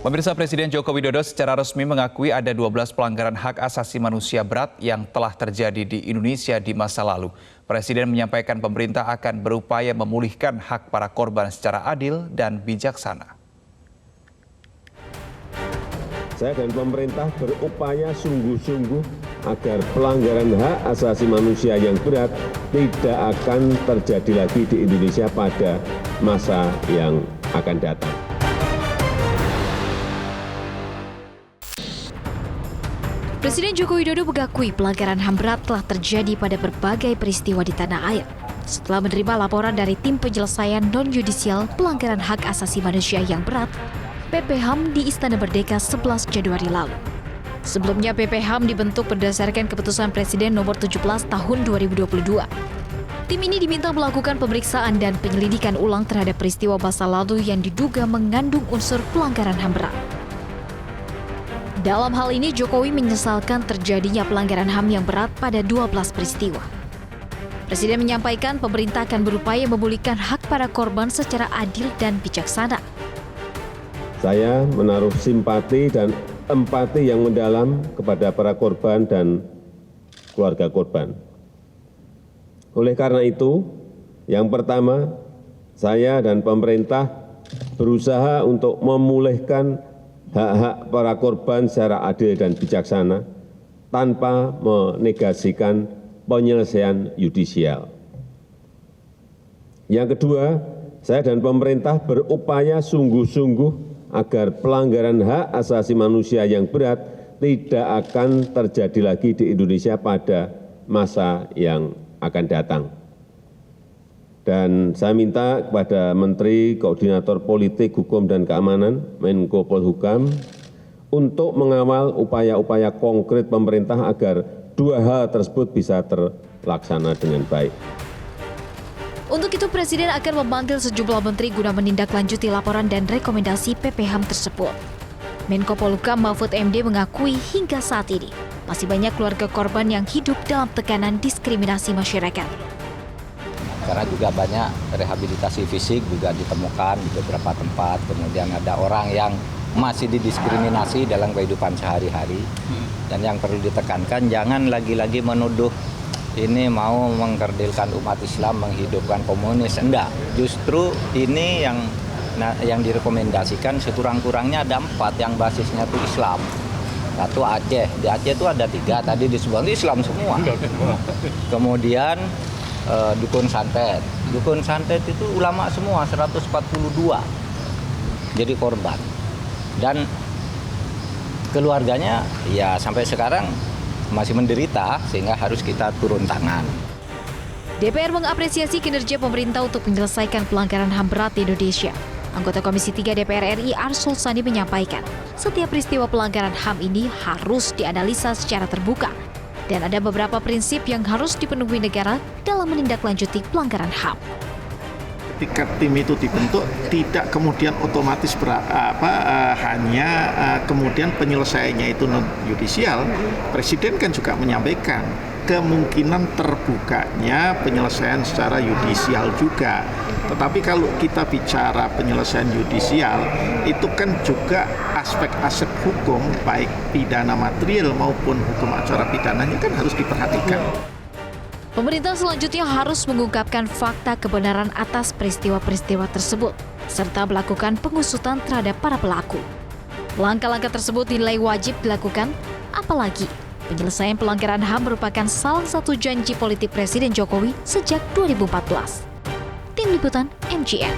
Pemirsa, Presiden Joko Widodo secara resmi mengakui ada 12 pelanggaran hak asasi manusia berat yang telah terjadi di Indonesia di masa lalu. Presiden menyampaikan pemerintah akan berupaya memulihkan hak para korban secara adil dan bijaksana. Saya dan pemerintah berupaya sungguh-sungguh agar pelanggaran hak asasi manusia yang berat tidak akan terjadi lagi di Indonesia pada masa yang akan datang. Presiden Joko Widodo mengakui pelanggaran HAM berat telah terjadi pada berbagai peristiwa di tanah air. Setelah menerima laporan dari tim penyelesaian non-yudisial pelanggaran hak asasi manusia yang berat, PP HAM di Istana Merdeka 11 Januari lalu. Sebelumnya PP HAM dibentuk berdasarkan keputusan Presiden nomor 17 tahun 2022. Tim ini diminta melakukan pemeriksaan dan penyelidikan ulang terhadap peristiwa masa lalu yang diduga mengandung unsur pelanggaran HAM berat. Dalam hal ini, Jokowi menyesalkan terjadinya pelanggaran HAM yang berat pada 12 peristiwa. Presiden menyampaikan pemerintah akan berupaya memulihkan hak para korban secara adil dan bijaksana. Saya menaruh simpati dan empati yang mendalam kepada para korban dan keluarga korban. Oleh karena itu, yang pertama, saya dan pemerintah berusaha untuk memulihkan hak-hak para korban secara adil dan bijaksana tanpa menegasikan penyelesaian yudisial. Yang kedua, saya dan pemerintah berupaya sungguh-sungguh agar pelanggaran hak asasi manusia yang berat tidak akan terjadi lagi di Indonesia pada masa yang akan datang. Dan saya minta kepada Menteri Koordinator Politik, Hukum, dan Keamanan, Menko Polhukam, untuk mengawal upaya-upaya konkret pemerintah agar dua hal tersebut bisa terlaksana dengan baik. Untuk itu, Presiden akan memanggil sejumlah menteri guna menindaklanjuti laporan dan rekomendasi PP HAM tersebut. Menko Polhukam Mahfud MD mengakui hingga saat ini masih banyak keluarga korban yang hidup dalam tekanan diskriminasi masyarakat. Karena juga banyak rehabilitasi fisik juga ditemukan di beberapa tempat. Kemudian ada orang yang masih didiskriminasi dalam kehidupan sehari-hari. Dan yang perlu ditekankan, jangan lagi-lagi menuduh ini mau mengkerdilkan umat Islam, menghidupkan komunis. Enggak, justru ini yang direkomendasikan sekurang-kurangnya ada 4 yang basisnya itu Islam. Satu Aceh, di Aceh itu ada 3, tadi disebut Islam semua. Kemudian Dukun Santet. Dukun Santet itu ulama semua, 142 jadi korban. Dan keluarganya ya sampai sekarang masih menderita sehingga harus kita turun tangan. DPR mengapresiasi kinerja pemerintah untuk menyelesaikan pelanggaran HAM berat di Indonesia. Anggota Komisi 3 DPR RI Arsul Sani menyampaikan, setiap peristiwa pelanggaran HAM ini harus dianalisa secara terbuka. Dan ada beberapa prinsip yang harus dipenuhi negara dalam menindaklanjuti pelanggaran HAM. Ketika tim itu dibentuk, tidak kemudian otomatis hanya kemudian penyelesaiannya itu non-yudisial. Presiden kan juga menyampaikan kemungkinan terbukanya penyelesaian secara yudisial juga. Tetapi kalau kita bicara penyelesaian yudisial, itu kan juga aspek-aspek hukum, baik pidana material maupun hukum acara pidananya kan harus diperhatikan. Pemerintah selanjutnya harus mengungkapkan fakta kebenaran atas peristiwa-peristiwa tersebut, serta melakukan pengusutan terhadap para pelaku. Langkah-langkah tersebut dinilai wajib dilakukan, apalagi penyelesaian pelanggaran HAM merupakan salah satu janji politik Presiden Jokowi sejak 2014. Tim Liputan MGN.